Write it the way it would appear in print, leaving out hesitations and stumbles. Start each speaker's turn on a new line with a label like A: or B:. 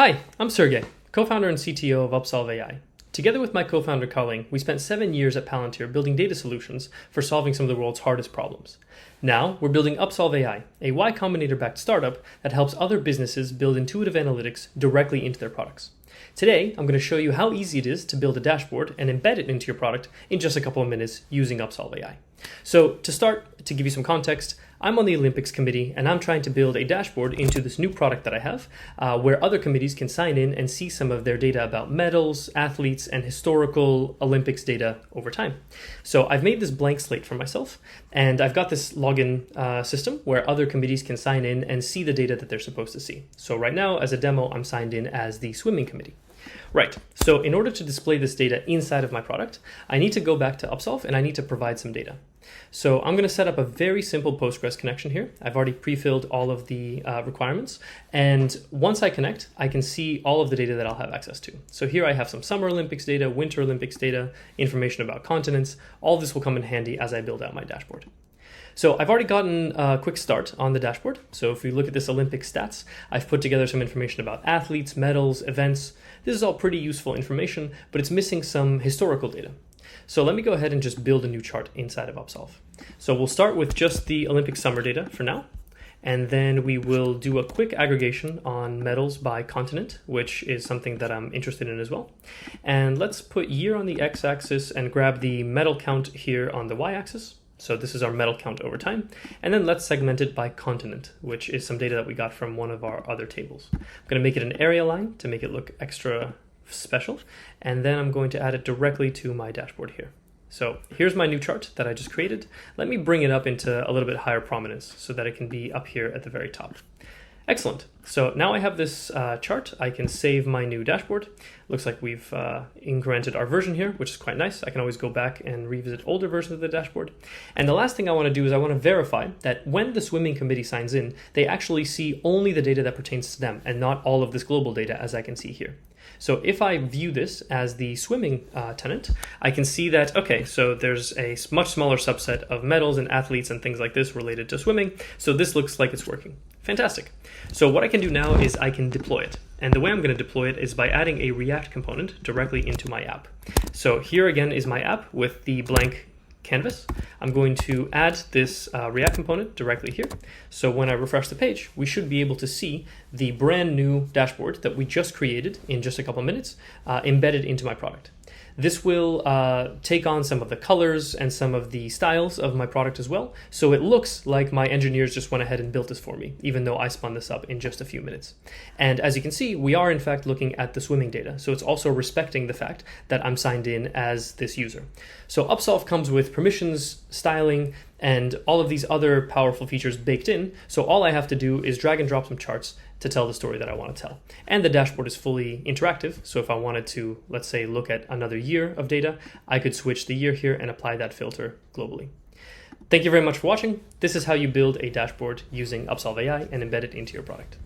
A: Hi, I'm Sergey, co-founder and CTO of Upsolve AI. Together with my co-founder Colleen, we spent 7 years at Palantir building data solutions for solving some of the world's hardest problems. Now, we're building Upsolve AI, a Y Combinator-backed startup that helps other businesses build intuitive analytics directly into their products. Today, I'm going to show you how easy it is to build a dashboard and embed it into your product in just a couple of minutes using Upsolve AI. So to start, to give you some context, I'm on the Olympics committee and I'm trying to build a dashboard into this new product that I have where other committees can sign in and see some of their data about medals, athletes, and historical Olympics data over time. So I've made this blank slate for myself and I've got this login system where other committees can sign in and see the data that they're supposed to see. So right now, as a demo, I'm signed in as the swimming committee. Right, so in order to display this data inside of my product, I need to go back to Upsolve and I need to provide some data. So I'm going to set up a very simple Postgres connection here. I've already pre-filled all of the requirements. And once I connect, I can see all of the data that I'll have access to. So here I have some Summer Olympics data, Winter Olympics data, information about continents. All this will come in handy as I build out my dashboard. So I've already gotten a quick start on the dashboard. So if we look at this Olympic stats, I've put together some information about athletes, medals, events. This is all pretty useful information, but it's missing some historical data. So let me go ahead and just build a new chart inside of Upsolve. So we'll start with just the Olympic summer data for now. And then we will do a quick aggregation on medals by continent, which is something that I'm interested in as well. And let's put year on the x-axis and grab the medal count here on the y-axis. So this is our medal count over time. And then let's segment it by continent, which is some data that we got from one of our other tables. I'm going to make it an area line to make it look extra special. And then I'm going to add it directly to my dashboard here. So here's my new chart that I just created. Let me bring it up into a little bit higher prominence so that it can be up here at the very top. Excellent. So now I have this chart. I can save my new dashboard. Looks like we've incremented our version here, which is quite nice. I can always go back and revisit older versions of the dashboard. And the last thing I want to do is I want to verify that when the swimming committee signs in, they actually see only the data that pertains to them and not all of this global data as I can see here. So if I view this as the swimming tenant, I can see that, okay, so there's a much smaller subset of medals and athletes and things like this related to swimming. So this looks like it's working. Fantastic. So what I can do now is I can deploy it. And the way I'm going to deploy it is by adding a React component directly into my app. So here again is my app with the blank canvas. I'm going to add this React component directly here. So when I refresh the page, we should be able to see the brand new dashboard that we just created in just a couple of minutes embedded into my product. This will take on some of the colors and some of the styles of my product as well. So it looks like my engineers just went ahead and built this for me, even though I spun this up in just a few minutes. And as you can see, we are in fact looking at the swimming data. So it's also respecting the fact that I'm signed in as this user. So Upsolve comes with permissions, styling, and all of these other powerful features baked in. So all I have to do is drag and drop some charts to tell the story that I want to tell. And the dashboard is fully interactive. So if I wanted to, let's say, look at another year of data, I could switch the year here and apply that filter globally. Thank you very much for watching. This is how you build a dashboard using Upsolve AI and embed it into your product.